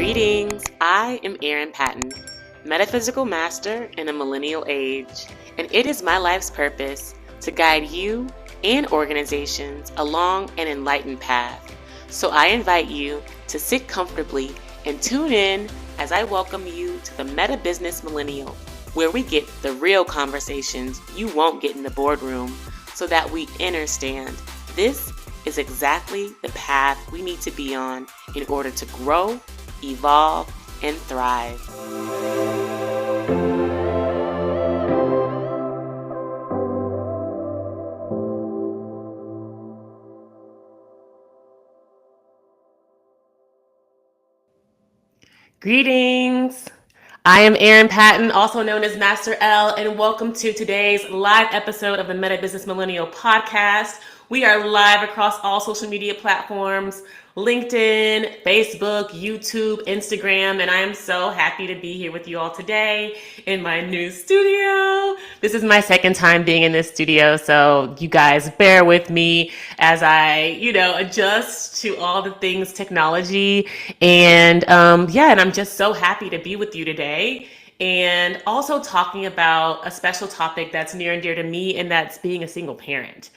Greetings, I am Erin Patton, Metaphysical Master in a Millennial Age, and it is my life's purpose to guide you and organizations along an enlightened path. So I invite you to sit comfortably and tune in as I welcome you to the Meta Business Millennial, where we get the real conversations you won't get in the boardroom so that we understand this is exactly the path we need to be on in order to grow, evolve, and thrive. Greetings! I am Erin Patton, also known as Master L, and welcome to today's live episode of the Meta Business Millennial podcast. We are live across all social media platforms, LinkedIn, Facebook, YouTube, Instagram, and I am so happy to be here with you all today in my new studio. This is my second time being in this studio, so you guys bear with me as I, adjust to all the things technology. And and I'm just so happy to be with you today. And also talking about a special topic that's near and dear to me, and that's being a single parent.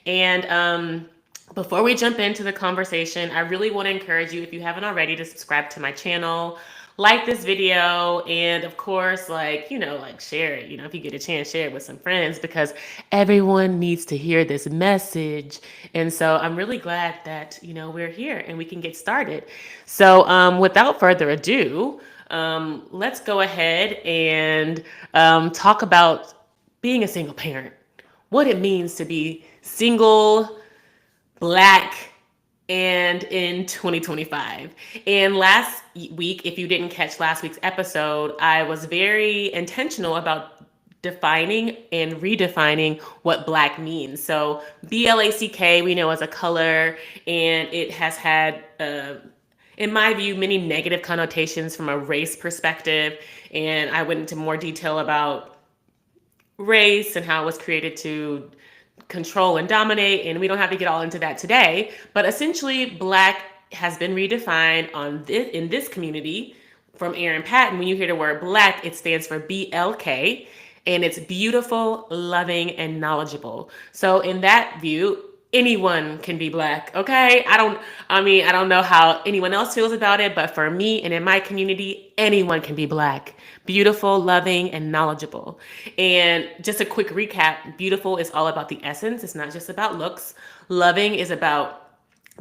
And before we jump into the conversation, I really want to encourage you, if you haven't already, to subscribe to my channel, like this video, and of course, share it. If you get a chance, share it with some friends, because everyone needs to hear this message. And so I'm really glad that, we're here and we can get started. So without further ado, let's go ahead and talk about being a single parent, what it means to be single, Black, and in 2025. And last week, if you didn't catch last week's episode, I was very intentional about defining and redefining what Black means. So BLACK, we know as a color, and it has had, in my view, many negative connotations from a race perspective. And I went into more detail about race and how it was created to control and dominate, and we don't have to get all into that today. But essentially, Black has been redefined in this community from Erin Patton. When you hear the word Black, it stands for BLK, and it's beautiful, loving, and knowledgeable. So in that view, anyone can be Black, okay? I don't know how anyone else feels about it, but for me and in my community, anyone can be Black. Beautiful, loving, and knowledgeable. And just a quick recap, beautiful is all about the essence. It's not just about looks. Loving is about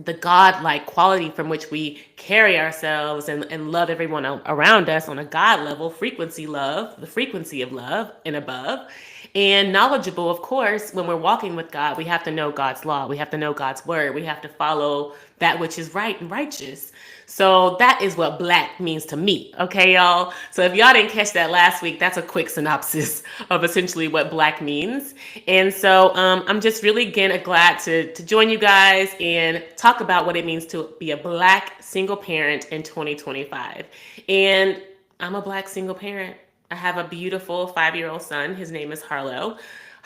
the God-like quality from which we carry ourselves and love everyone around us on a God level, frequency love, the frequency of love and above. And knowledgeable, of course, when we're walking with God, we have to know God's law. We have to know God's word. We have to follow that which is right and righteous. So that is what Black means to me. Okay, y'all? So if y'all didn't catch that last week, that's a quick synopsis of essentially what Black means. And so I'm just really, again, glad to join you guys and talk about what it means to be a Black single parent in 2025. And I'm a Black single parent. I have a beautiful 5-year-old son. His name is Harlito.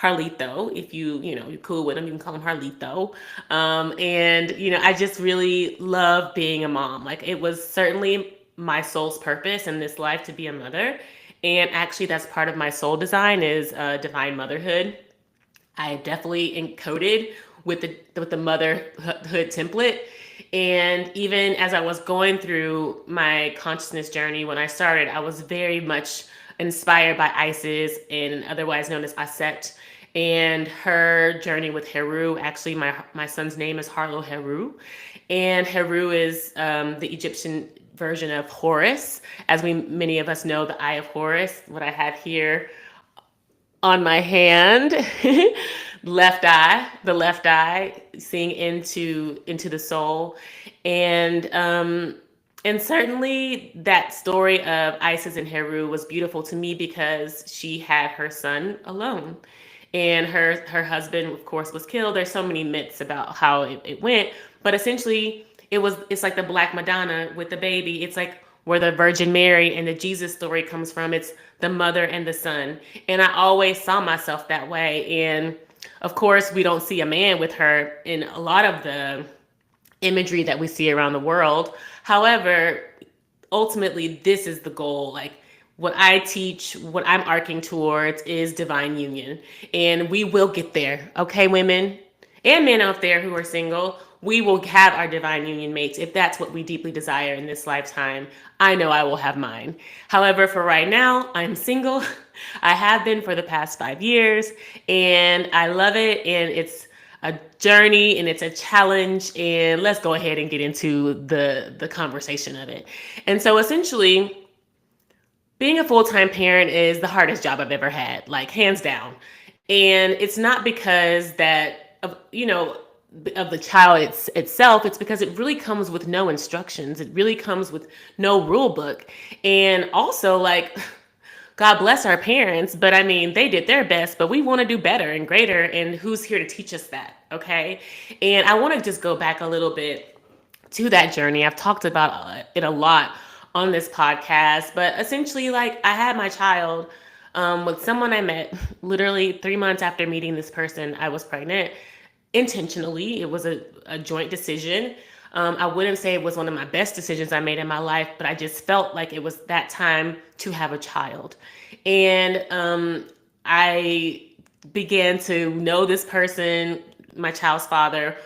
If you're cool with him, you can call him Harlito. I just really love being a mom. Like, it was certainly my soul's purpose in this life to be a mother. And actually, that's part of my soul design is divine motherhood. I definitely encoded with the motherhood template. And even as I was going through my consciousness journey, when I started, I was very much inspired by Isis, and otherwise known as Aset, and her journey with Heru. Actually, my son's name is Harlo Heru, and Heru is the Egyptian version of Horus. As many of us know, the Eye of Horus, what I have here on my hand, the left eye, seeing into the soul. And certainly that story of Isis and Heru was beautiful to me because she had her son alone. And her husband, of course, was killed. There's so many myths about how it went. But essentially, it's like the Black Madonna with the baby. It's like where the Virgin Mary and the Jesus story comes from. It's the mother and the son. And I always saw myself that way. And of course, we don't see a man with her in a lot of the imagery that we see around the world. However, ultimately this is the goal. Like what I teach, what I'm arcing towards is divine union. And we will get there. Okay, women and men out there who are single, we will have our divine union mates if that's what we deeply desire in this lifetime. I know I will have mine. However, for right now, I'm single. I have been for the past 5 years, and I love it. And it's a journey and it's a challenge. And let's go ahead and get into the conversation of it. And so essentially, being a full-time parent is the hardest job I've ever had, like hands down. And it's not because that of of the child itself. It's because it really comes with no instructions. It really comes with no rule book. And also, like, God bless our parents, but I mean, they did their best, but we want to do better and greater. And who's here to teach us that? Okay. And I want to just go back a little bit to that journey. I've talked about it a lot on this podcast, but essentially, like, I had my child with someone I met literally 3 months after meeting this person. I was pregnant intentionally. It was a joint decision. I wouldn't say it was one of my best decisions I made in my life, but I just felt like it was that time to have a child. And I began to know this person, my child's father,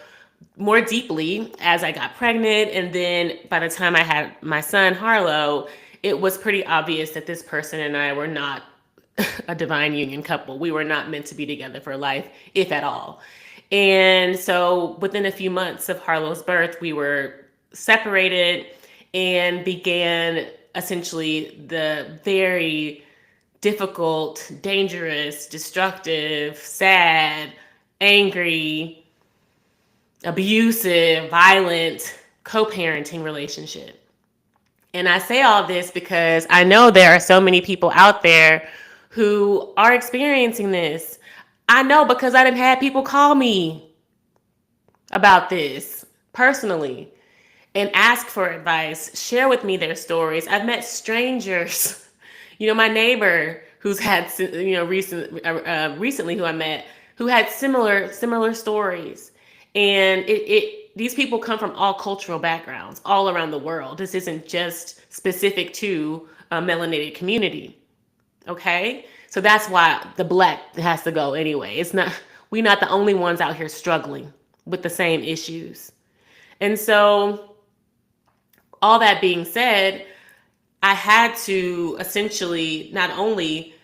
more deeply as I got pregnant. And then by the time I had my son, Harlow, it was pretty obvious that this person and I were not a divine union couple. We were not meant to be together for life, if at all. And so within a few months of Harlow's birth, we were separated and began essentially the very difficult, dangerous, destructive, sad, angry, abusive, violent co-parenting relationship. And I say all this because I know there are so many people out there who are experiencing this. I know because I done had people call me about this personally and ask for advice, share with me their stories. I've met strangers, my neighbor who's had, recently who I met, who had similar stories. And these people come from all cultural backgrounds all around the world. This isn't just specific to a melanated community. Okay? So that's why the black has to go anyway. We're not the only ones out here struggling with the same issues. And so all that being said, I had to essentially not only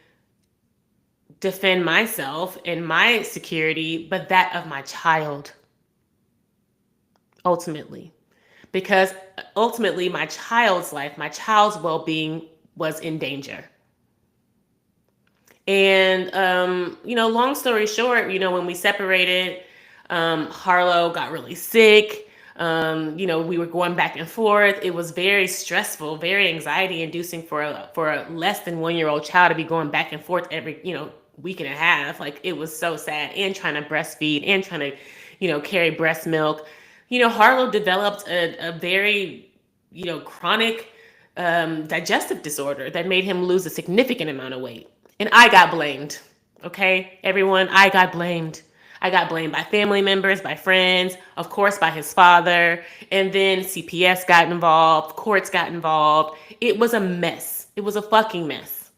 defend myself and my security, but that of my child. Ultimately, because ultimately my child's life, my child's well-being was in danger. And, long story short, when we separated, Harlow got really sick. We were going back and forth. It was very stressful, very anxiety inducing for a less than 1 year old child to be going back and forth every, week and a half. Like, it was so sad, and trying to breastfeed and trying to, carry breast milk. Harlow developed a very, chronic digestive disorder that made him lose a significant amount of weight. And I got blamed. Okay, everyone, I got blamed. I got blamed by family members, by friends, of course, by his father. And then CPS got involved, courts got involved. It was a mess. It was a fucking mess.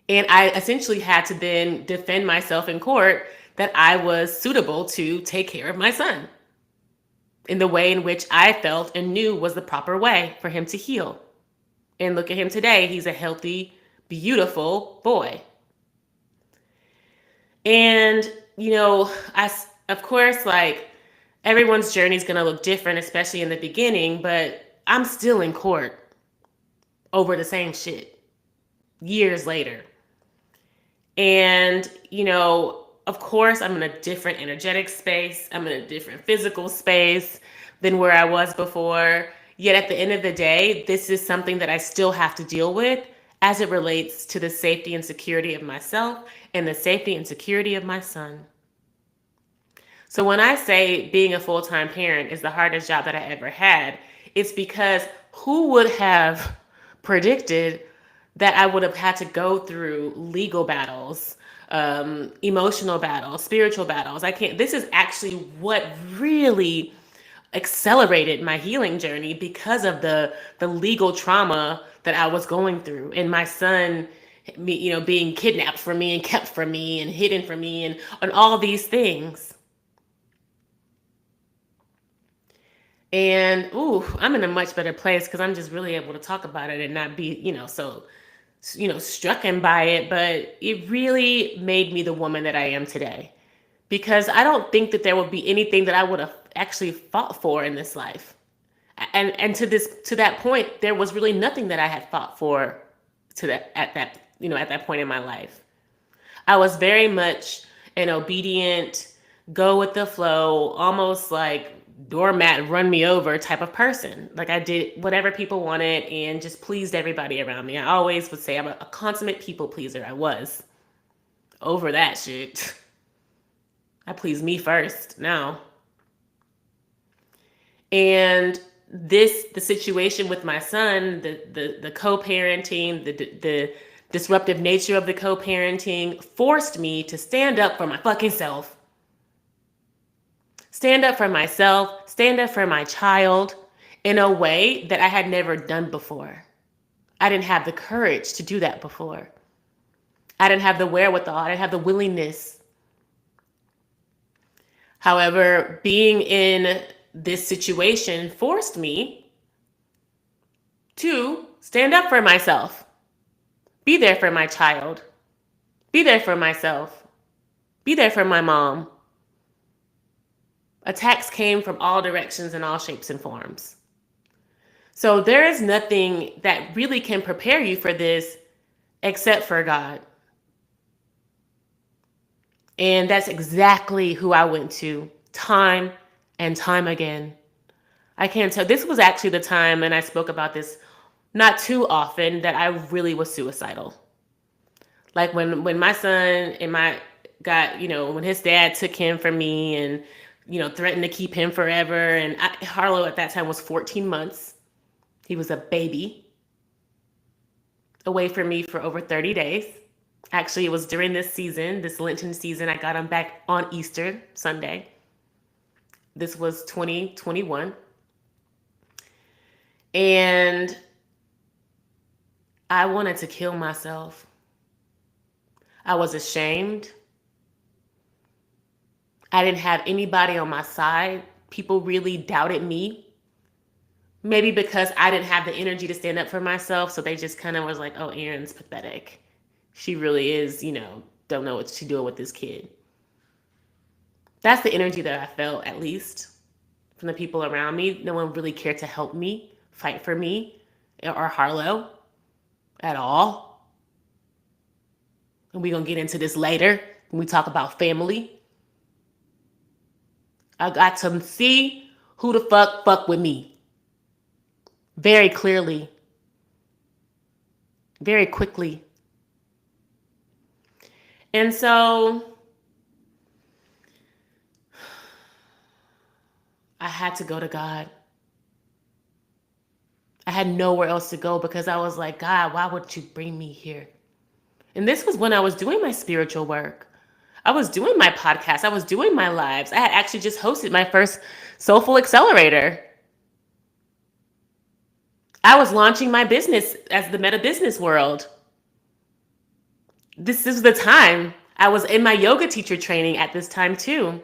And I essentially had to then defend myself in court that I was suitable to take care of my son in the way in which I felt and knew was the proper way for him to heal. And look at him today. He's a healthy, beautiful boy. And, of course, like, everyone's journey is going to look different, especially in the beginning, but I'm still in court over the same shit years later. And, of course, I'm in a different energetic space. I'm in a different physical space than where I was before. Yet at the end of the day, this is something that I still have to deal with as it relates to the safety and security of myself and the safety and security of my son. So when I say being a full-time parent is the hardest job that I ever had, it's because who would have predicted that I would have had to go through legal battles, emotional battles, spiritual battles. This is actually what really accelerated my healing journey because of the legal trauma that I was going through, and my son, being kidnapped from me and kept from me and hidden from me, and all these things. And ooh, I'm in a much better place because I'm just really able to talk about it and not be, so, strucken by it. But it really made me the woman that I am today, because I don't think that there would be anything that I would have actually fought for in this life. And to that point, there was really nothing that I had fought for at that point in my life. I was very much an obedient, go with the flow, almost like doormat run me over type of person. Like, I did whatever people wanted and just pleased everybody around me. I always would say I'm a consummate people pleaser. I was over that shit. I please me first now. And the situation with my son, the co-parenting, the disruptive nature of the co-parenting forced me to stand up for my fucking self. Stand up for myself, stand up for my child in a way that I had never done before. I didn't have the courage to do that before. I didn't have the wherewithal, I didn't have the willingness. However, being in this situation forced me to stand up for myself, be there for my child, be there for myself, be there for my mom. Attacks came from all directions and all shapes and forms. So there is nothing that really can prepare you for this except for God. And that's exactly who I went to time and time again. I can't tell. This was actually the time, and I spoke about this not too often, that I really was suicidal. Like when my son and when his dad took him from me and, threatened to keep him forever. And Harlow at that time was 14 months. He was a baby away from me for over 30 days. Actually, it was during this season, this Lenten season, I got him back on Easter Sunday. This was 2021. And I wanted to kill myself. I was ashamed. I didn't have anybody on my side. People really doubted me. Maybe because I didn't have the energy to stand up for myself. So they just kind of was like, oh, Erin's pathetic. She really is, don't know what she's doing with this kid. That's the energy that I felt, at least from the people around me. No one really cared to help me, fight for me, or Harlow at all. And we're going to get into this later when we talk about family. I got to see who the fuck with me. Very clearly. Very quickly. And so I had to go to God. I had nowhere else to go because I was like, God, why would you bring me here? And this was when I was doing my spiritual work. I was doing my podcast. I was doing my lives. I had actually just hosted my first Soulful Accelerator. I was launching my business as the Meta Business World. This is the time. I was in my yoga teacher training at this time too.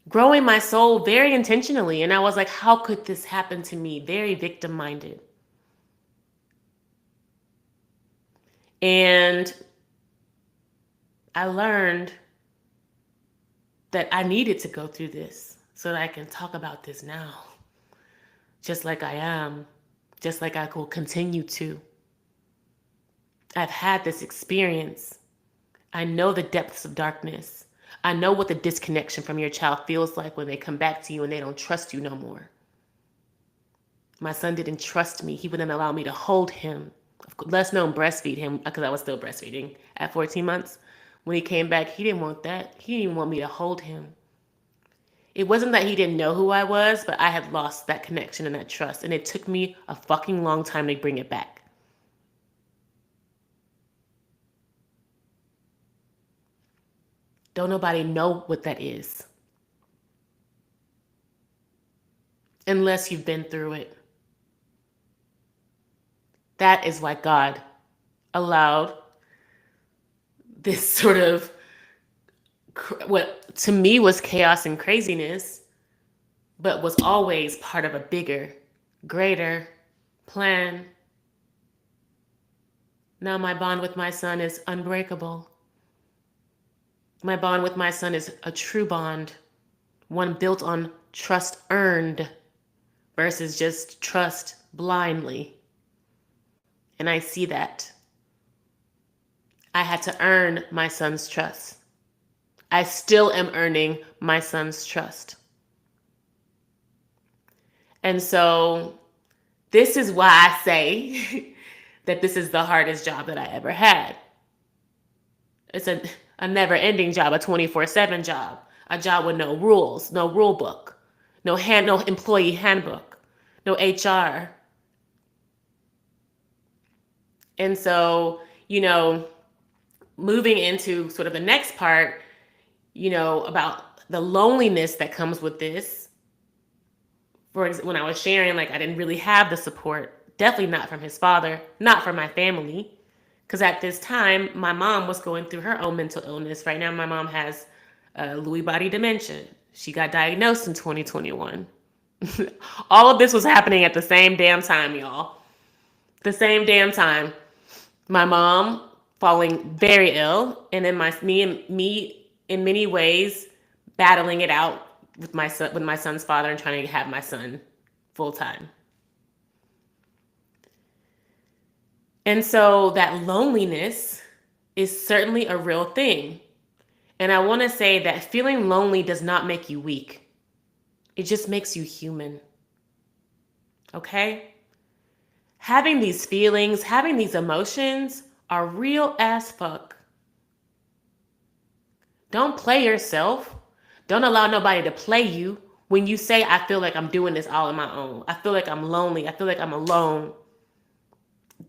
Growing my soul very intentionally. And I was like, how could this happen to me? Very victim-minded. And I learned that I needed to go through this so that I can talk about this now. Just like I am. Just like I will continue to. I've had this experience. I know the depths of darkness. I know what the disconnection from your child feels like when they come back to you and they don't trust you no more. My son didn't trust me. He wouldn't allow me to hold him. Less known, breastfeed him, because I was still breastfeeding at 14 months. When he came back, he didn't want that. He didn't even want me to hold him. It wasn't that he didn't know who I was, but I had lost that connection and that trust. And it took me a fucking long time to bring it back. Don't nobody know what that is. unless you've been through it. That is why God allowed this sort of what to me was chaos and craziness, but was always part of a bigger, greater plan. Now my bond with my son is unbreakable. My bond with my son is a true bond, one built on trust earned versus just trust blindly. And I see that. I had to earn my son's trust. I still am earning my son's trust. And so this is why I say that this is the hardest job that I ever had. It's a never-ending job, a 24/7 job, a job with no rules, no rule book, no employee handbook, no HR. And so, moving into sort of the next part, about the loneliness that comes with this. For example, when I was sharing, like I didn't really have the support, definitely not from his father, not from my family. Because at this time, my mom was going through her own mental illness. Right now, my mom has Lewy body dementia. She got diagnosed in 2021. All of this was happening at the same damn time, y'all. The same damn time. My mom falling very ill, and then me in many ways battling it out with my son's father and trying to have my son full time. And so that loneliness is certainly a real thing. And I want to say that feeling lonely does not make you weak. It just makes you human. Okay? Having these feelings, having these emotions are real as fuck. Don't play yourself. Don't allow nobody to play you when you say, I feel like I'm doing this all on my own. I feel like I'm lonely. I feel like I'm alone.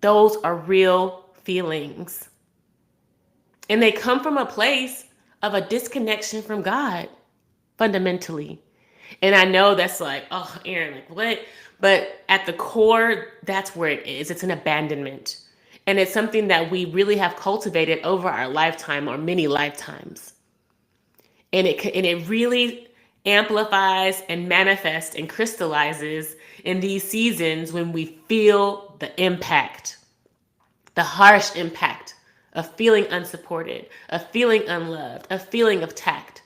Those are real feelings. And they come from a place of a disconnection from God, fundamentally. And I know that's like, oh, Aaron, like what? But at the core, that's where it is. It's an abandonment. And it's something that we really have cultivated over our lifetime or many lifetimes. And it really amplifies and manifests and crystallizes in these seasons when we feel the impact, the harsh impact of feeling unsupported, of feeling unloved, of feeling attacked,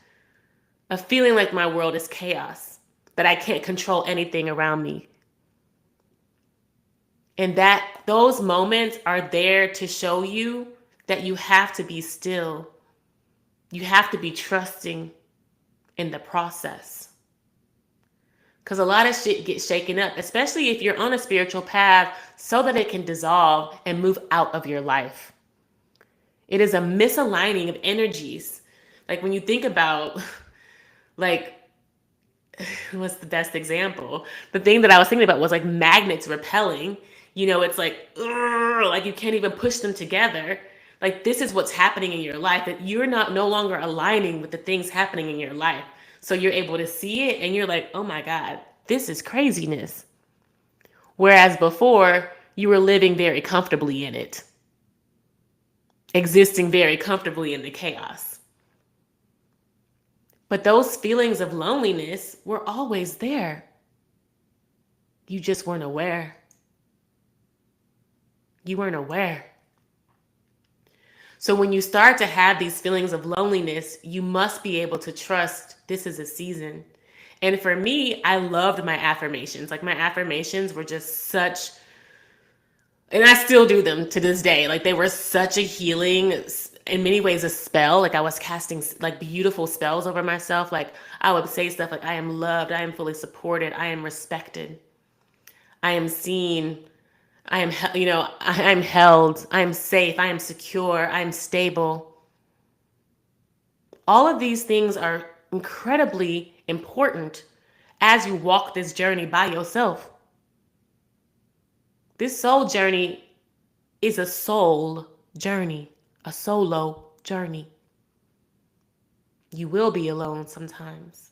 of feeling like my world is chaos, that I can't control anything around me. And that those moments are there to show you that you have to be still. You have to be trusting in the process. Because a lot of shit gets shaken up, especially if you're on a spiritual path, so that it can dissolve and move out of your life. It is a misaligning of energies. Like when you think about, like, what's the best example? The thing that I was thinking about was like magnets repelling. It's like, like you can't even push them together. Like this is what's happening in your life, that you're no longer aligning with the things happening in your life. So you're able to see it and you're like, oh my God, this is craziness. Whereas before, you were living very comfortably in it, existing very comfortably in the chaos. But those feelings of loneliness were always there. You just weren't aware. You weren't aware. So when you start to have these feelings of loneliness, you must be able to trust this is a season. And for me, I loved my affirmations. Like my affirmations were just such, and I still do them to this day. Like they were such a healing, in many ways, a spell. Like I was casting like beautiful spells over myself. Like I would say stuff like, I am loved, I am fully supported, I am respected, I am seen, I am, I am held, I am safe, I am secure, I am stable. All of these things are incredibly important as you walk this journey by yourself. This soul journey is a soul journey, a solo journey. You will be alone sometimes.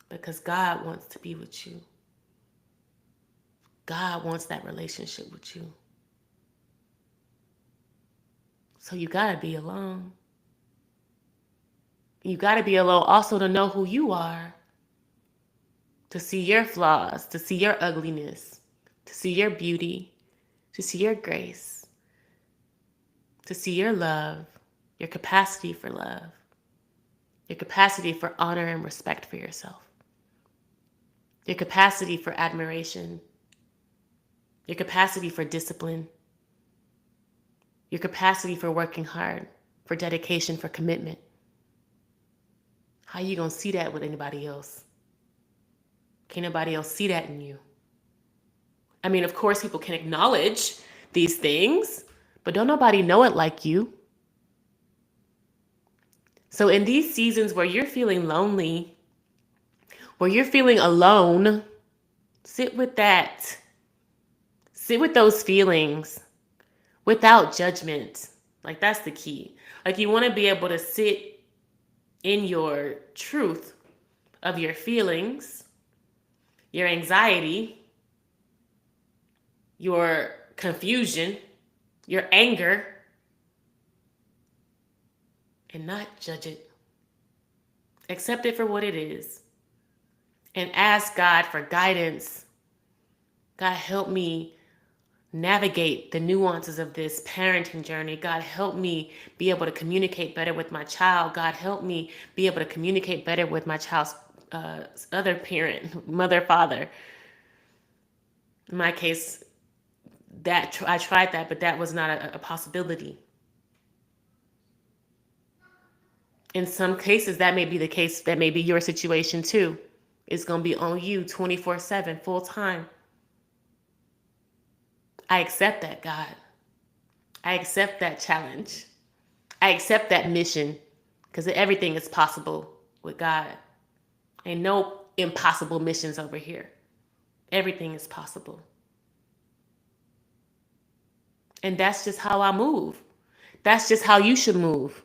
because God wants to be with you. God wants that relationship with you. So you got to be alone. You got to be alone also to know who you are, to see your flaws, to see your ugliness, to see your beauty, to see your grace, to see your love, your capacity for love, your capacity for honor and respect for yourself, your capacity for admiration, your capacity for discipline, your capacity for working hard, for dedication, for commitment. How you gonna see that with anybody else? Can nobody else see that in you? I mean, of course, people can acknowledge these things, but don't nobody know it like you. So in these seasons where you're feeling lonely, where you're feeling alone, sit with that. Sit with those feelings without judgment. Like, that's the key. Like, you want to be able to sit in your truth of your feelings, your anxiety, your confusion, your anger, and not judge it. Accept it for what it is. And ask God for guidance. God, help me navigate the nuances of this parenting journey. God, help me be able to communicate better with my child. God, help me be able to communicate better with my child's other parent, mother, father. In my case, that I tried that, but that was not a possibility. In some cases, that may be the case. That may be your situation too. It's going to be on you 24/7, full time. I accept that, God. I accept that challenge. I accept that mission, because everything is possible with God. Ain't no impossible missions over here. Everything is possible. And that's just how I move. That's just how you should move.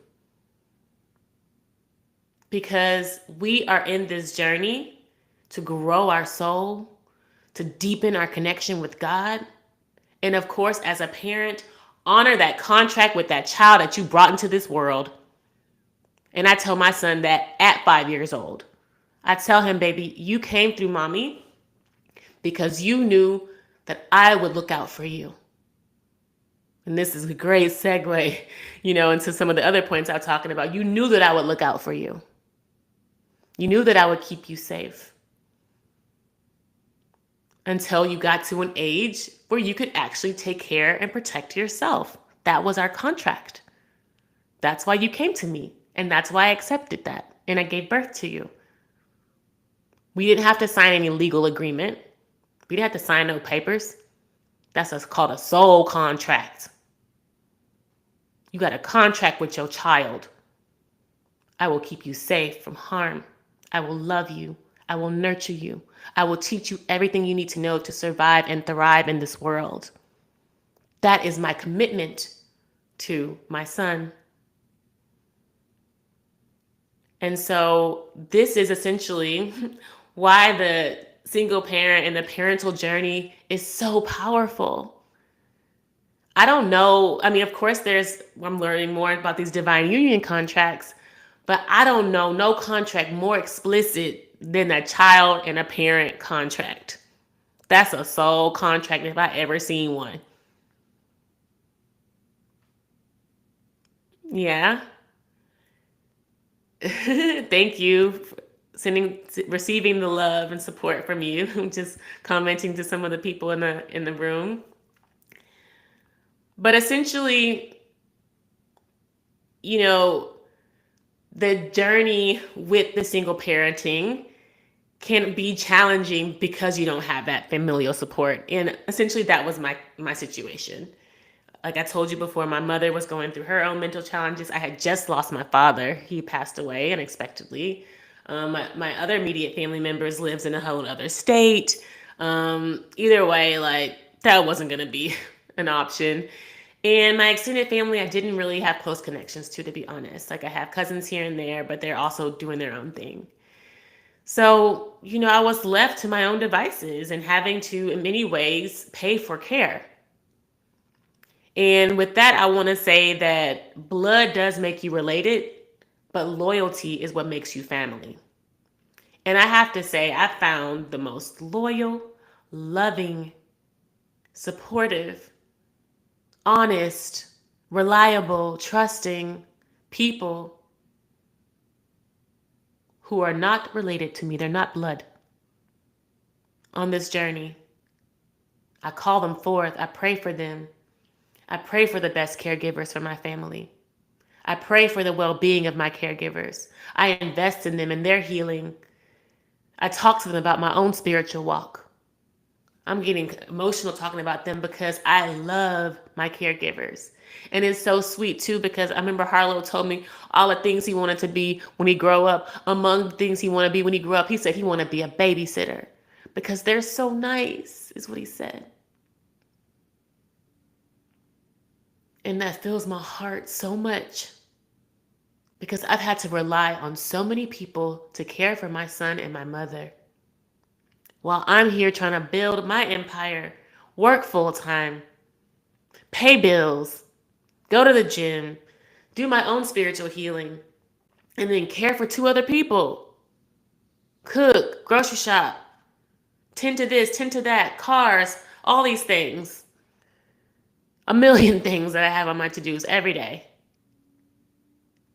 Because we are in this journey to grow our soul, to deepen our connection with God. And of course, as a parent, honor that contract with that child that you brought into this world. And I tell my son that at 5 years old. I tell him, baby, you came through mommy because you knew that I would look out for you. And this is a great segue, into some of the other points I was talking about. You knew that I would look out for you. You knew that I would keep you safe until you got to an age where you could actually take care and protect yourself. That was our contract. That's why you came to me. And that's why I accepted that. And I gave birth to you. We didn't have to sign any legal agreement. We didn't have to sign no papers. That's what's called a soul contract. You got a contract with your child. I will keep you safe from harm. I will love you. I will nurture you. I will teach you everything you need to know to survive and thrive in this world. That is my commitment to my son. And so this is essentially why the single parent and the parental journey is so powerful. I don't know. I mean, of course, I'm learning more about these divine union contracts, but I don't know no contract more explicit than a child and a parent contract. That's a soul contract if I ever seen one. Yeah. Thank you for receiving the love and support from you. Just commenting to some of the people in the room. But essentially, you know, the journey with the single parenting can be challenging because you don't have that familial support. And essentially that was my situation. Like I told you before, my mother was going through her own mental challenges. I had just lost my father. He passed away unexpectedly. My other immediate family members lives in a whole other state. Either way, like that wasn't going to be an option. And my extended family, I didn't really have close connections to be honest. Like I have cousins here and there, but they're also doing their own thing. So, I was left to my own devices and having to, in many ways, pay for care. And with that, I want to say that blood does make you related, but loyalty is what makes you family. And I have to say, I found the most loyal, loving, supportive, honest, reliable, trusting people who are not related to me. They're not blood on this journey. I call them forth. I pray for them. I pray for the best caregivers for my family. I pray for the well-being of my caregivers. I invest in them and their healing. I talk to them about my own spiritual walk. I'm getting emotional talking about them because I love my caregivers. And it's so sweet too, because I remember Harlow told me all the things he wanted to be when he grow up. Among the things he wanted to be when he grew up, he said he wanted to be a babysitter because they're so nice, is what he said. And that fills my heart so much because I've had to rely on so many people to care for my son and my mother while I'm here trying to build my empire, work full time, pay bills, go to the gym, do my own spiritual healing, and then care for two other people. Cook, grocery shop, tend to this, tend to that, cars, all these things. A million things that I have on my to-dos every day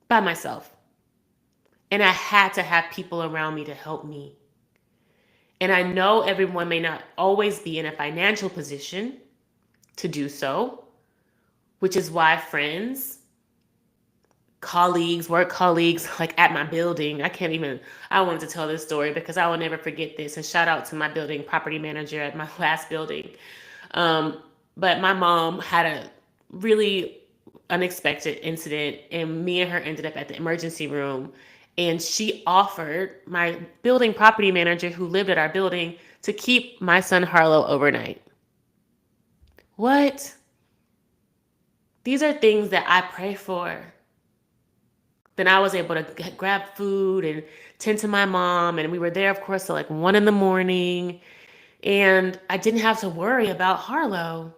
by myself. And I had to have people around me to help me. And I know everyone may not always be in a financial position to do so, which is why friends, colleagues, work colleagues, like at my building, I wanted to tell this story because I will never forget this. And shout out to my building property manager at my last building. But my mom had a really unexpected incident, and me and her ended up at the emergency room. And she offered my building property manager who lived at our building to keep my son Harlow overnight. What? These are things that I pray for. Then I was able to grab food and tend to my mom. And we were there, of course, till like 1 a.m. And I didn't have to worry about Harlow.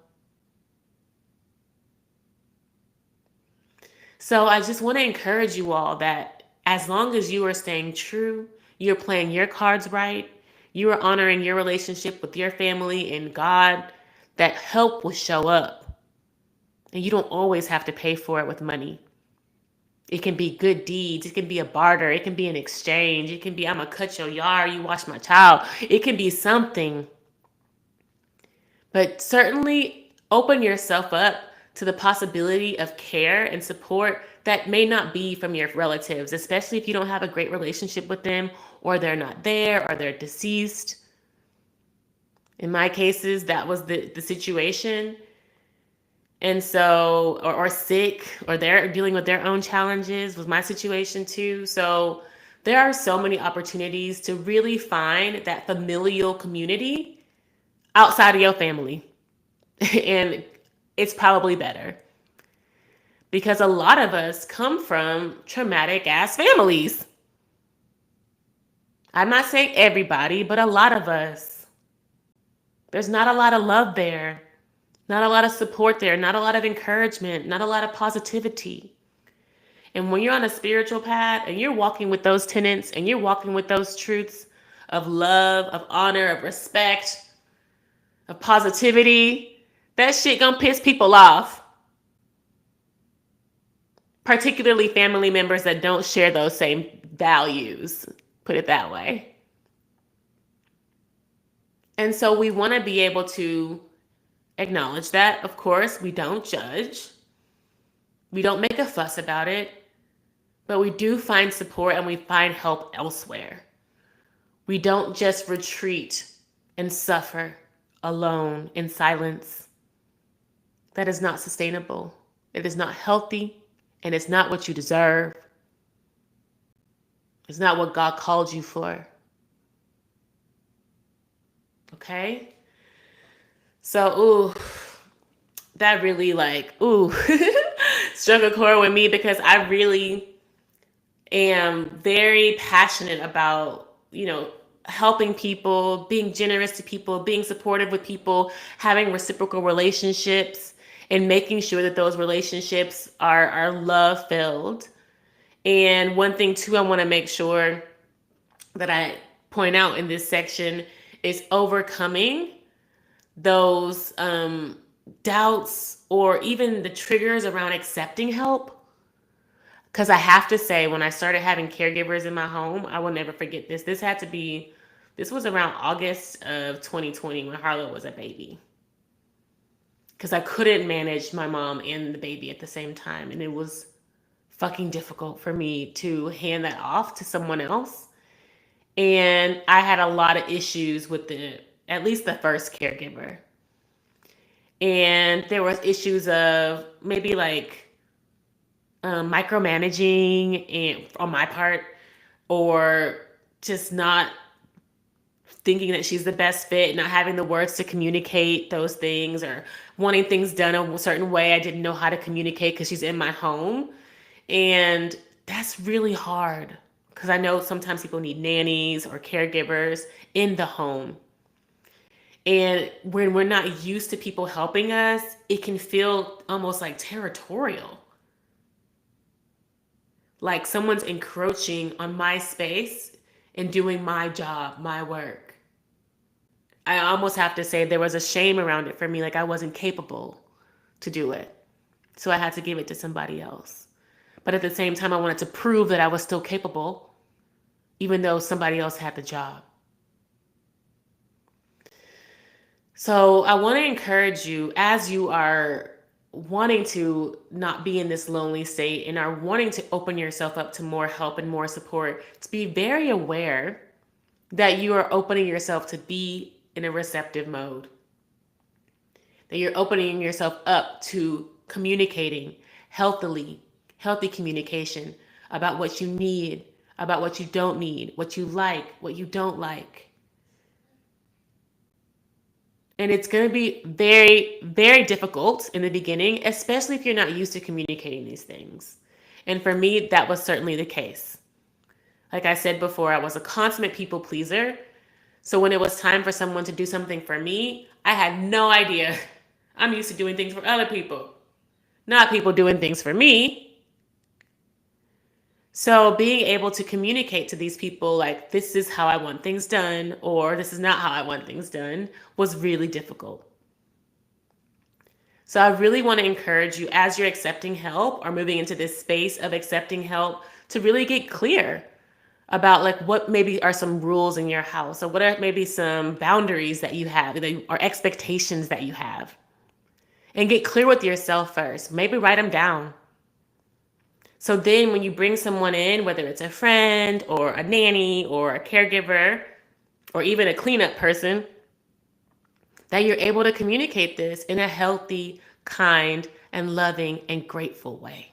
So I just want to encourage you all that as long as you are staying true, you're playing your cards right, you are honoring your relationship with your family and God, that help will show up. And you don't always have to pay for it with money. It can be good deeds. It can be a barter. It can be an exchange. It can be, I'm going to cut your yard, you watch my child. It can be something. But certainly open yourself up to the possibility of care and support that may not be from your relatives, especially if you don't have a great relationship with them, or they're not there, or they're deceased. In my cases, that was the situation. And so, or sick, or they're dealing with their own challenges was my situation too. So there are so many opportunities to really find that familial community outside of your family. And it's probably better because a lot of us come from traumatic ass families. I'm not saying everybody, but a lot of us. There's not a lot of love there, not a lot of support there, not a lot of encouragement, not a lot of positivity. And when you're on a spiritual path and you're walking with those tenets and you're walking with those truths of love, of honor, of respect, of positivity, that shit gonna piss people off. Particularly family members that don't share those same values, put it that way. And so we want to be able to acknowledge that. Of course, we don't judge. We don't make a fuss about it, but we do find support and we find help elsewhere. We don't just retreat and suffer alone in silence. That is not sustainable. It is not healthy, and it's not what you deserve. It's not what God called you for. Okay? So, that really struck a chord with me because I really am very passionate about you know, helping people, being generous to people, being supportive with people, having reciprocal relationships, and making sure that those relationships are love filled. And one thing too, I want to make sure that I point out in this section is overcoming those doubts or even the triggers around accepting help. Because I have to say, when I started having caregivers in my home, I will never forget this. This was around August of 2020 when Harlow was a baby. Because I couldn't manage my mom and the baby at the same time. And it was fucking difficult for me to hand that off to someone else. And I had a lot of issues with at least the first caregiver. And there was issues of maybe like micromanaging and on my part, or just not thinking that she's the best fit, not having the words to communicate those things, or wanting things done a certain way I didn't know how to communicate because she's in my home. And that's really hard because I know sometimes people need nannies or caregivers in the home. And when we're not used to people helping us, it can feel almost like territorial. Like someone's encroaching on my space and doing my job, my work. I almost have to say there was a shame around it for me, like I wasn't capable to do it. So I had to give it to somebody else. But at the same time, I wanted to prove that I was still capable, even though somebody else had the job. So I want to encourage you, as you are wanting to not be in this lonely state and are wanting to open yourself up to more help and more support, to be very aware that you are opening yourself to be in a receptive mode, that you're opening yourself up to communicating healthy communication about what you need, about what you don't need, what you like, what you don't like. And it's going to be very, very difficult in the beginning, especially if you're not used to communicating these things. And for me, that was certainly the case. Like I said before, I was a consummate people pleaser. So when it was time for someone to do something for me, I had no idea. I'm used to doing things for other people, not people doing things for me. So being able to communicate to these people, like, this is how I want things done, or this is not how I want things done, was really difficult. So I really want to encourage you, as you're accepting help or moving into this space of accepting help, to really get clear about like what maybe are some rules in your house, or what are maybe some boundaries that you have, or expectations that you have. And get clear with yourself first. Maybe write them down. So then when you bring someone in, whether it's a friend or a nanny or a caregiver or even a cleanup person, that you're able to communicate this in a healthy, kind, and loving and grateful way.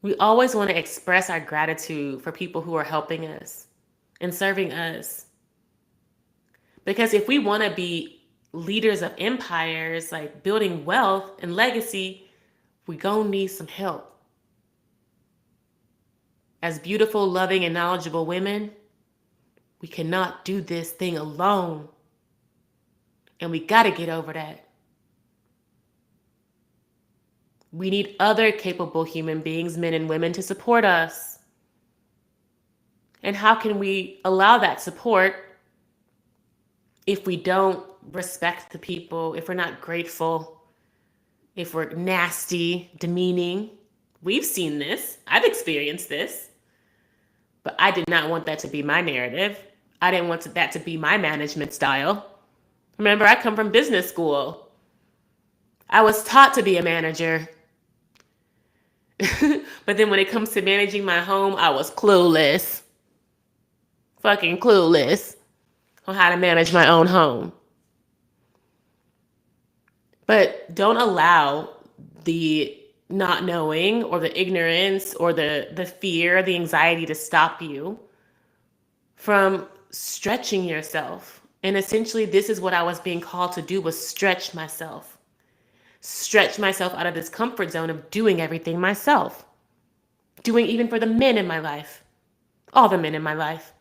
We always want to express our gratitude for people who are helping us and serving us. Because if we want to be leaders of empires, like building wealth and legacy, we gonna need some help. As beautiful, loving, and knowledgeable women, we cannot do this thing alone. And we gotta get over that. We need other capable human beings, men and women, to support us. And how can we allow that support if we don't respect the people, if we're not grateful, if we're nasty, demeaning? We've seen this. I've experienced this. But I did not want that to be my narrative. I didn't want that to be my management style. Remember, I come from business school. I was taught to be a manager. But then when it comes to managing my home, I was clueless. Fucking clueless on how to manage my own home. But don't allow the not knowing or the ignorance or the fear, the anxiety to stop you from stretching yourself. And essentially, this is what I was being called to do, was stretch myself. Stretch myself out of this comfort zone of doing everything myself. Doing even for the men in my life. all the men in my life.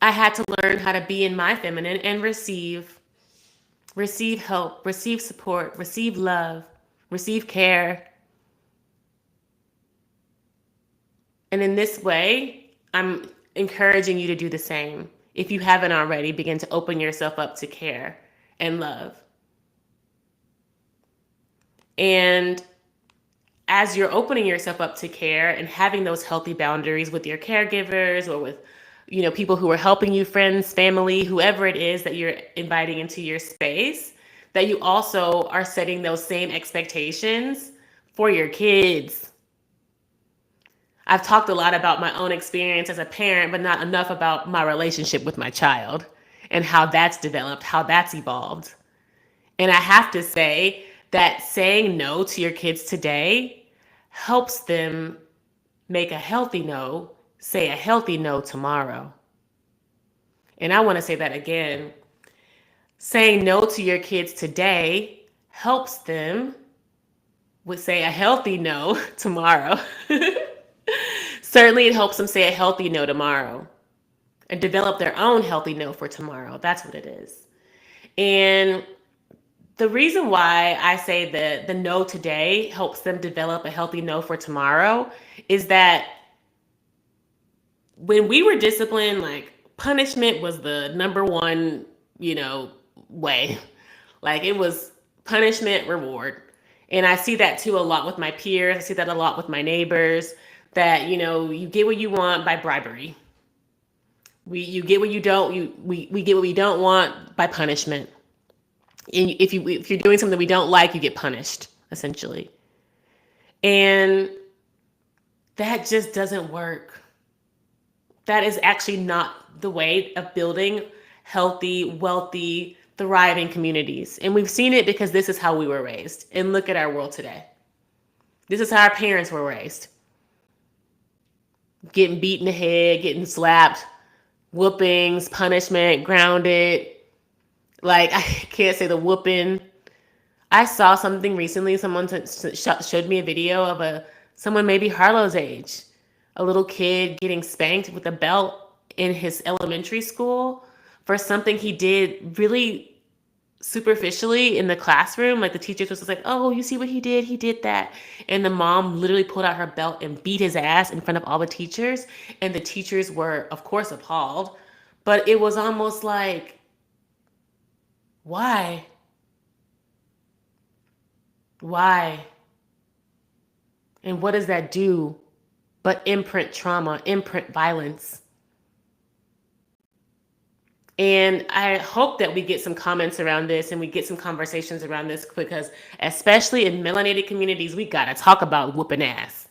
I had to learn how to be in my feminine and receive help, receive support, receive love, receive care. And in this way, I'm encouraging you to do the same. If you haven't already, begin to open yourself up to care and love. And as you're opening yourself up to care and having those healthy boundaries with your caregivers or with people who are helping you, friends, family, whoever it is that you're inviting into your space, that you also are setting those same expectations for your kids. I've talked a lot about my own experience as a parent, but not enough about my relationship with my child and how that's developed, how that's evolved. And I have to say that saying no to your kids today helps them make a healthy no, say a healthy no tomorrow. And I want to say that again. Saying no to your kids today helps them with say a healthy no tomorrow. Certainly it helps them say a healthy no tomorrow and develop their own healthy no for tomorrow. That's what it is. And the reason why I say that the no today helps them develop a healthy no for tomorrow is that when we were disciplined, like punishment was the number one, way. Like it was punishment, reward. And I see that too a lot with my peers. I see that a lot with my neighbors that, you get what you want by bribery. You get what you don't, we get what we don't want by punishment. And if you're doing something we don't like, you get punished, essentially. And that just doesn't work. That is actually not the way of building healthy, wealthy, thriving communities. And we've seen it because this is how we were raised. And look at our world today. This is how our parents were raised. Getting beat in the head, getting slapped, whoopings, punishment, grounded. Like, I can't say the whooping. I saw something recently. Someone showed me a video of someone maybe Harlow's age, a little kid getting spanked with a belt in his elementary school for something he did really superficially in the classroom. Like the teacher was just like, "Oh, you see what he did? He did that." And the mom literally pulled out her belt and beat his ass in front of all the teachers. And the teachers were, of course, appalled. But it was almost like, why? Why? And what does that do but imprint trauma, imprint violence? And I hope that we get some comments around this and we get some conversations around this because especially in melanated communities, we got to talk about whooping ass.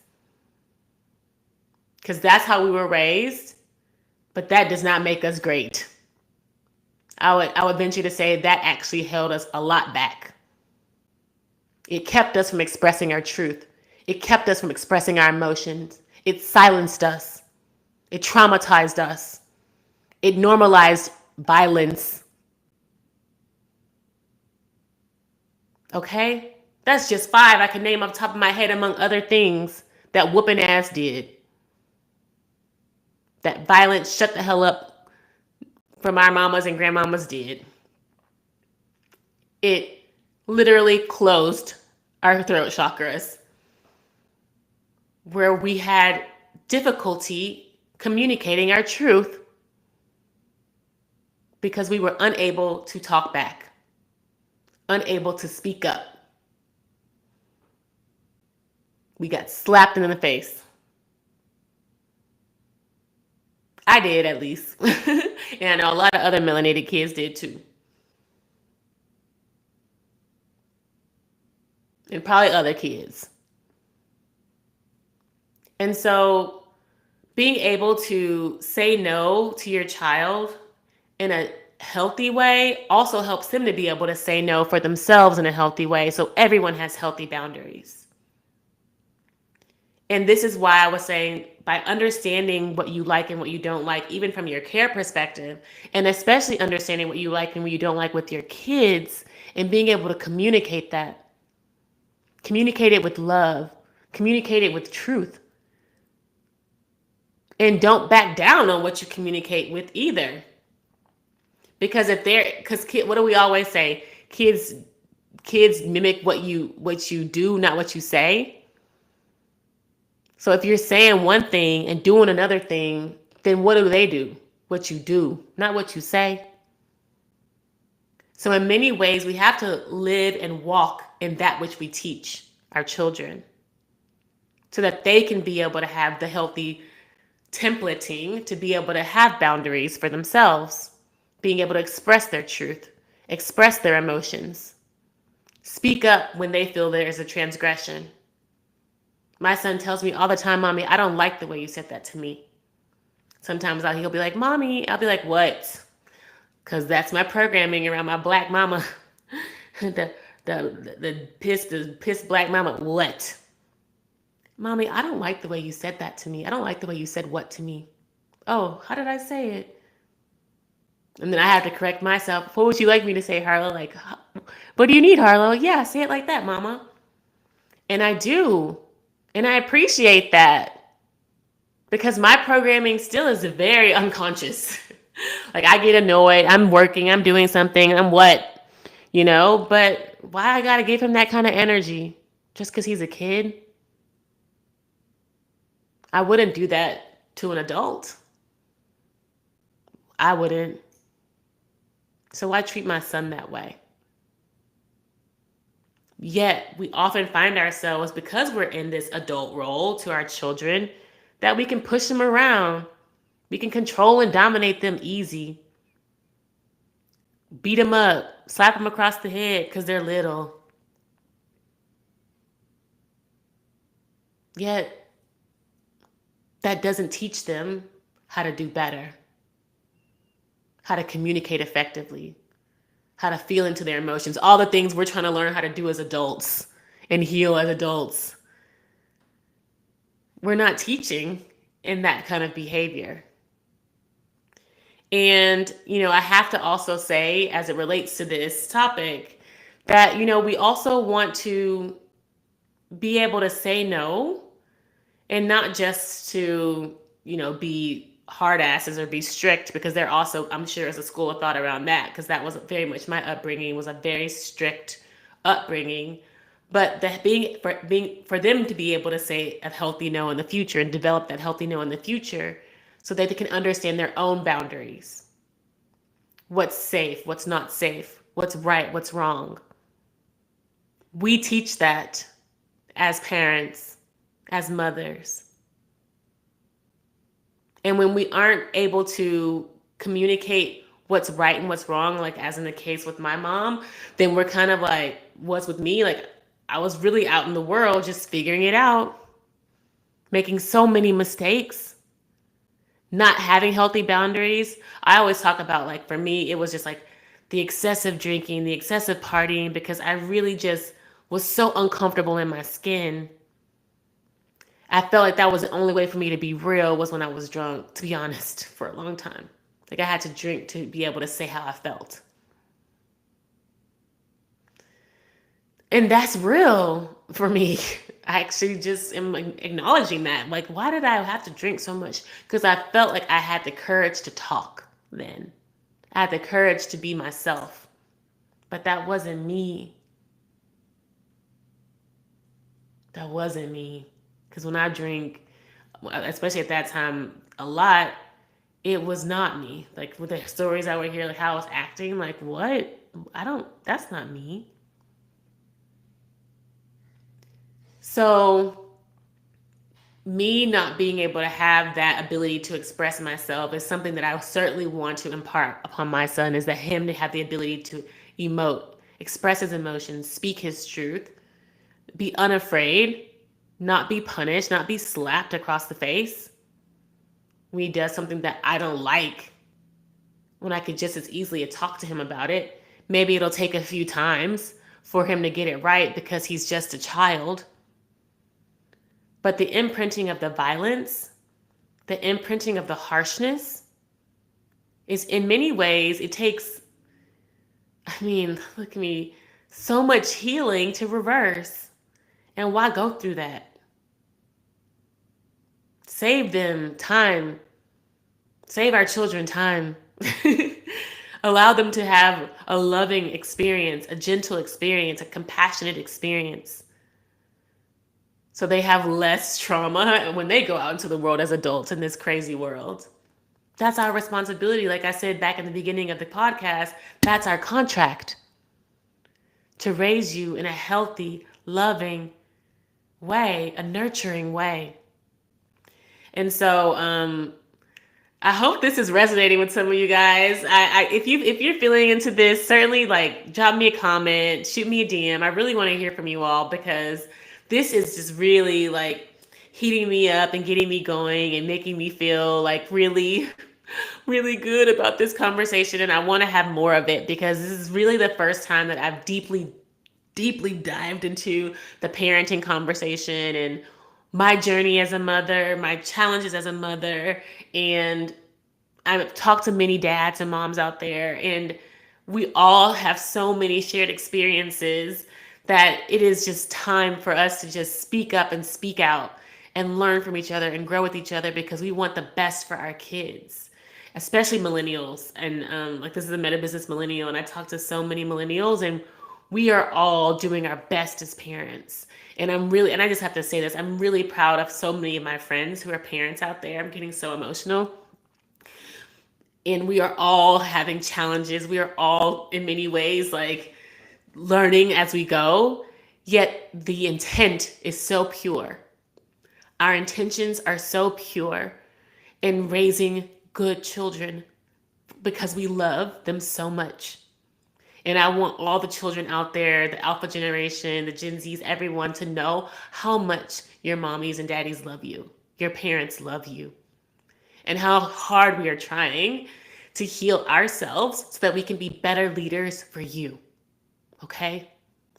Because that's how we were raised, but that does not make us great. I would venture to say that actually held us a lot back. It kept us from expressing our truth. It kept us from expressing our emotions. It silenced us. It traumatized us. It normalized violence. Okay? That's just 5 I can name off the top of my head among other things that whooping ass did. That violence shut the hell up from our mamas and grandmamas did. It literally closed our throat chakras where we had difficulty communicating our truth because we were unable to talk back, unable to speak up. We got slapped in the face. I did, at least. And I know a lot of other melanated kids did too. And probably other kids. And so being able to say no to your child in a healthy way also helps them to be able to say no for themselves in a healthy way. So everyone has healthy boundaries. And this is why I was saying by understanding what you like and what you don't like, even from your care perspective, and especially understanding what you like and what you don't like with your kids and being able to communicate that. Communicate it with love. Communicate it with truth. And don't back down on what you communicate with either. Because what do we always say? Kids mimic what you do, not what you say. So if you're saying one thing and doing another thing, then what do they do? What you do, not what you say. So in many ways, we have to live and walk in that which we teach our children so that they can be able to have the healthy templating to be able to have boundaries for themselves, being able to express their truth, express their emotions, speak up when they feel there is a transgression. My son tells me all the time, Mommy, I don't like the way you said that to me. Sometimes he'll be like, Mommy, I'll be like, what? Because that's my programming around my black mama. the pissed black mama. What? Mommy, I don't like the way you said that to me. I don't like the way you said what to me. Oh, how did I say it? And then I have to correct myself. What would you like me to say, Harlow? Like, what do you need, Harlow? Yeah, say it like that, Mama. And I do. And I appreciate that. Because my programming still is very unconscious. Like, I get annoyed. I'm working. I'm doing something. I'm what? But why I got to give him that kind of energy? Just because he's a kid? I wouldn't do that to an adult. I wouldn't. So why treat my son that way? Yet we often find ourselves, because we're in this adult role to our children, that we can push them around. We can control and dominate them easy. Beat them up, slap them across the head because they're little. Yet that doesn't teach them how to do better, how to communicate effectively, how to feel into their emotions, all the things we're trying to learn how to do as adults and heal as adults. We're not teaching in that kind of behavior. And, I have to also say, as it relates to this topic, that, we also want to be able to say no, and not just to, be hard asses or be strict, because there also, I'm sure, is a school of thought around that, because that was very much my upbringing, was a very strict upbringing. But for them to be able to say a healthy no in the future and develop that healthy no in the future, so that they can understand their own boundaries. What's safe, what's not safe, what's right, what's wrong. We teach that as parents, as mothers. And when we aren't able to communicate what's right and what's wrong, like as in the case with my mom, then we're kind of like, what's with me? Like, I was really out in the world just figuring it out, making so many mistakes, not having healthy boundaries. I always talk about, like, for me, it was just like the excessive drinking, the excessive partying, because I really just was so uncomfortable in my skin. I felt like that was the only way for me to be real, was when I was drunk, to be honest, for a long time. Like, I had to drink to be able to say how I felt. And that's real for me. I actually just am acknowledging that. Like, why did I have to drink so much? Because I felt like I had the courage to talk then. I had the courage to be myself. But that wasn't me. That wasn't me. Because when I drink, especially at that time, a lot, it was not me. Like, with the stories I would hear, like how I was acting, like, what? That's not me. So me not being able to have that ability to express myself is something that I certainly want to impart upon my son, is that him to have the ability to emote, express his emotions, speak his truth, be unafraid, not be punished, not be slapped across the face when he does something that I don't like, when I could just as easily talk to him about it. Maybe it'll take a few times for him to get it right because he's just a child. But the imprinting of the violence, the imprinting of the harshness, is in many ways, it takes, look at me, so much healing to reverse. And why go through that? Save them time. Save our children time. Allow them to have a loving experience, a gentle experience, a compassionate experience. So they have less trauma when they go out into the world as adults in this crazy world. That's our responsibility. Like I said back in the beginning of the podcast, that's our contract, to raise you in a healthy, loving way, a nurturing way. And so I hope this is resonating with some of you guys. If you're feeling into this, certainly like drop me a comment, shoot me a DM. I really want to hear from you all, because this is just really like heating me up and getting me going and making me feel like really really good about this conversation. And I want to have more of it, because this is really the first time that I've deeply dived into the parenting conversation and my journey as a mother, my challenges as a mother. And I've talked to many dads and moms out there, and we all have so many shared experiences that it is just time for us to just speak up and speak out and learn from each other and grow with each other, because we want the best for our kids, especially millennials. And like, this is a meta business millennial, and I talk to so many millennials, and we are all doing our best as parents. And and I just have to say this, I'm really proud of so many of my friends who are parents out there. I'm getting so emotional. And we are all having challenges. We are all, in many ways, like learning as we go. Yet the intent is so pure. Our intentions are so pure in raising good children, because we love them so much. And I want all the children out there, the Alpha generation, the Gen Zs, everyone, to know how much your mommies and daddies love you, your parents love you, and how hard we are trying to heal ourselves so that we can be better leaders for you. Okay?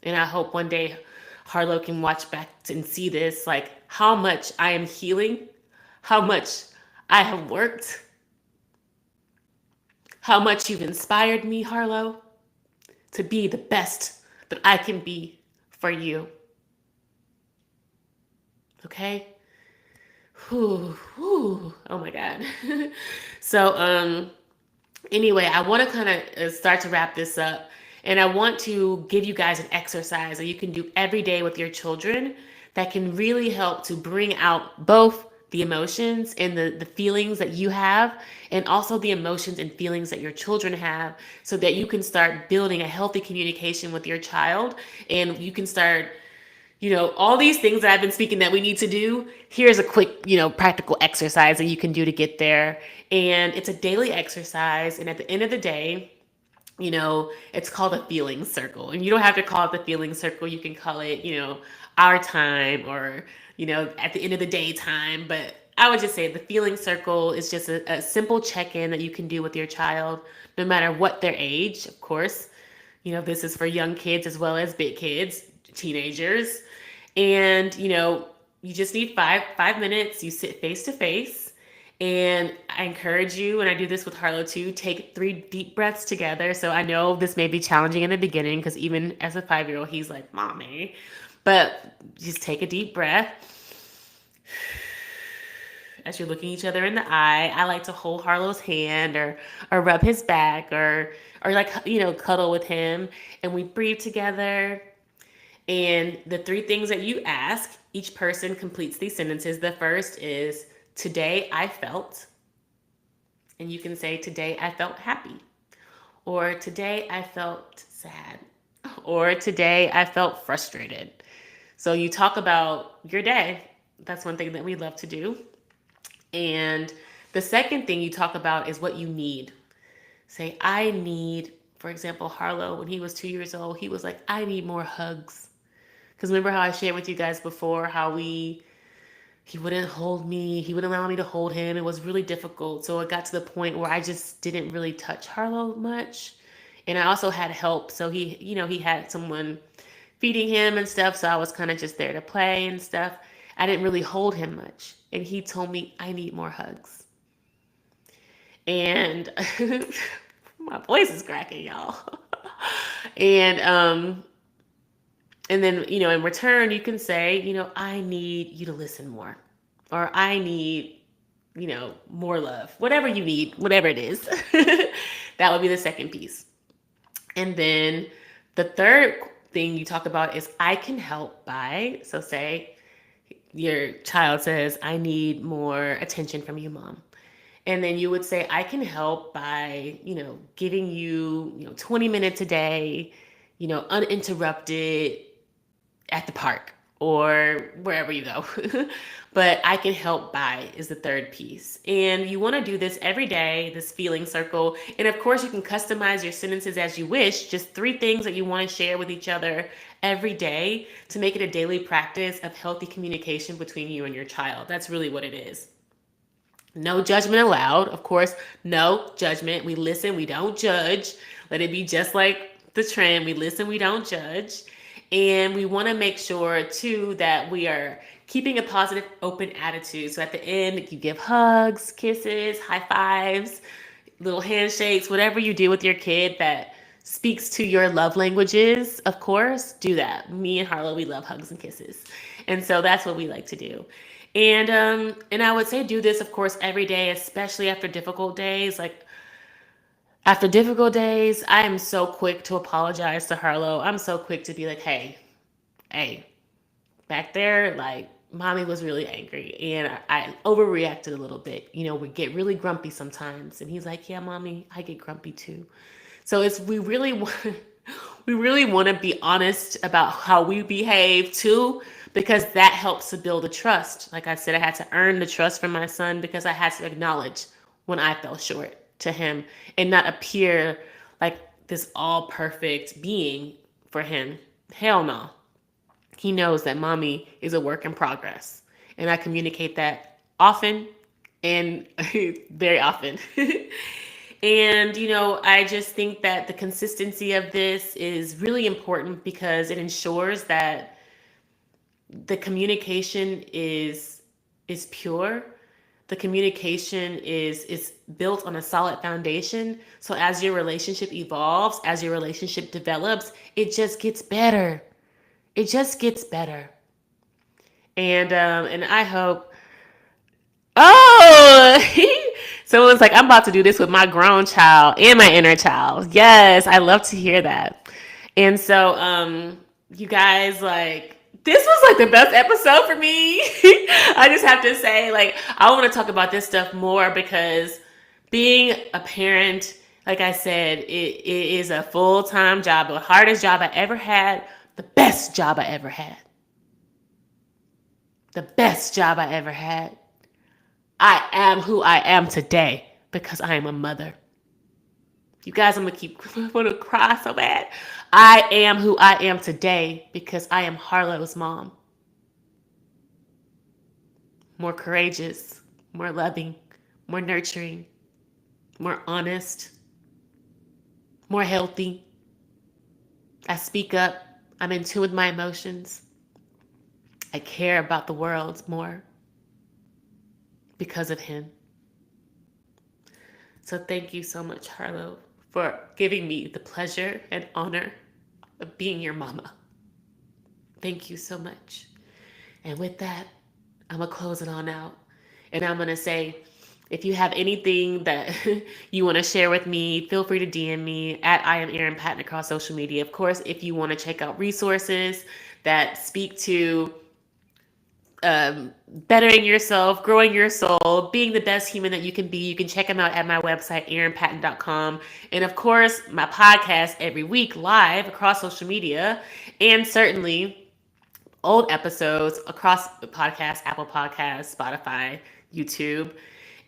And I hope one day Harlow can watch back and see this, like how much I am healing, how much I have worked, how much you've inspired me, Harlow, to be the best that I can be for you. Okay? Whew, whew. Oh my God. So, anyway, I want to kind of start to wrap this up. And I want to give you guys an exercise that you can do every day with your children that can really help to bring out both the emotions and the feelings that you have, and also the emotions and feelings that your children have, so that you can start building a healthy communication with your child. And you can start, all these things that I've been speaking that we need to do. Here's a quick, practical exercise that you can do to get there. And it's a daily exercise. And at the end of the day, it's called a feeling circle. And you don't have to call it the feeling circle. You can call it, our time, or, at the end of the day time. But I would just say the feeling circle is just a simple check-in that you can do with your child, no matter what their age, of course. This is for young kids as well as big kids, teenagers. And, you just need five minutes. You sit face to face. And I encourage you, and I do this with Harlow too, take 3 deep breaths together. So I know this may be challenging in the beginning, because even as a 5-year-old, he's like, Mommy. But just take a deep breath. As you're looking each other in the eye, I like to hold Harlow's hand, or rub his back, or like, cuddle with him. And we breathe together. And the 3 things that you ask, each person completes these sentences. The first is, today I felt. And you can say, today I felt happy. Or today I felt sad. Or today I felt frustrated. So you talk about your day. That's one thing that we love to do. And the second thing you talk about is what you need. Say, I need, for example, Harlow, when he was 2 years old, he was like, I need more hugs. Because remember how I shared with you guys before how he wouldn't hold me. He wouldn't allow me to hold him. It was really difficult. So it got to the point where I just didn't really touch Harlow much. And I also had help. So he had someone feeding him and stuff. So I was kind of just there to play and stuff. I didn't really hold him much. And he told me, I need more hugs. And my voice is cracking, y'all. And then, in return, you can say, I need you to listen more. or I need, more love. Whatever you need, whatever it is. That would be the second piece. And then the third thing you talk about is I can help by, so say your child says, I need more attention from you, mom. And then you would say, I can help by, giving you, 20 minutes a day, uninterrupted at the park or wherever you go. But I can help by is the third piece. And you want to do this every day, this feeling circle. And of course, you can customize your sentences as you wish, just 3 things that you want to share with each other every day to make it a daily practice of healthy communication between you and your child. That's really what it is. No judgment allowed. Of course, no judgment. We listen, we don't judge. Let it be just like the trend. We listen, we don't judge. And we want to make sure, too, that we are keeping a positive, open attitude. So at the end, you give hugs, kisses, high fives, little handshakes, whatever you do with your kid that speaks to your love languages, of course, do that. Me and Harlow, we love hugs and kisses. And so that's what we like to do. And I would say do this, of course, every day, especially after difficult days. Like after difficult days, I am so quick to apologize to Harlow. I'm so quick to be like, hey, back there, like mommy was really angry and I overreacted a little bit. We get really grumpy sometimes. And he's like, yeah, mommy, I get grumpy too. So we really want, we really want to be honest about how we behave too, because that helps to build a trust. Like I said, I had to earn the trust from my son because I had to acknowledge when I fell short to him and not appear like this all perfect being for him. Hell no. He knows that mommy is a work in progress. And I communicate that often and very often. And, I just think that the consistency of this is really important because it ensures that the communication is pure. The communication is built on a solid foundation. So as your relationship evolves, as your relationship develops, it just gets better. It just gets better. And I hope. Oh, someone's like, I'm about to do this with my grown child and my inner child. Yes, I love to hear that. And so, you guys, like, this was like the best episode for me. I just have to say, like, I want to talk about this stuff more because being a parent, like I said, it is a full-time job, the hardest job I ever had, the best job I ever had. The best job I ever had. I am who I am today because I am a mother. You guys, I'm gonna cry so bad. I am who I am today because I am Harlow's mom. More courageous, more loving, more nurturing, more honest, more healthy. I speak up. I'm in tune with my emotions. I care about the world more because of him. So thank you so much, Harlow, for giving me the pleasure and honor of being your mama. Thank you so much. And with that, I'm going to close it on out. And I'm going to say, if you have anything that you want to share with me, feel free to DM me at I am Erin Patton across social media. Of course, if you want to check out resources that speak to bettering yourself, growing your soul, being the best human that you can be, you can check them out at my website, erinpatton.com. And of course, my podcast every week live across social media, and certainly old episodes across the podcast, Apple Podcasts, Spotify, YouTube.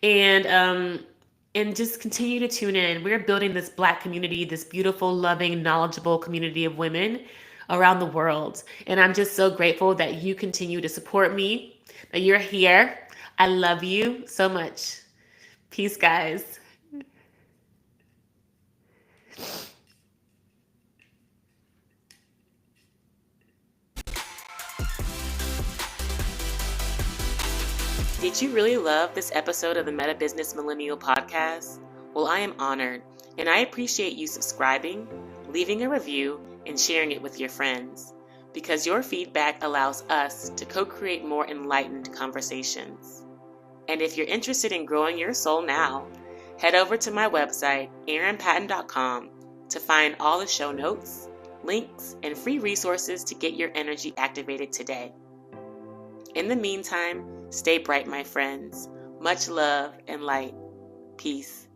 And just continue to tune in. We're building this Black community, this beautiful, loving, knowledgeable community of women around the world. And I'm just so grateful that you continue to support me, that you're here. I love you so much. Peace, guys. Did you really love this episode of the Meta Business Millennial Podcast? Well, I am honored, and I appreciate you subscribing, leaving a review, and sharing it with your friends. because your feedback allows us to co-create more enlightened conversations. And if you're interested in growing your soul now, head over to my website, aaronpatton.com, to find all the show notes, links, and free resources to get your energy activated today. In the meantime, stay bright, my friends. Much love and light. Peace.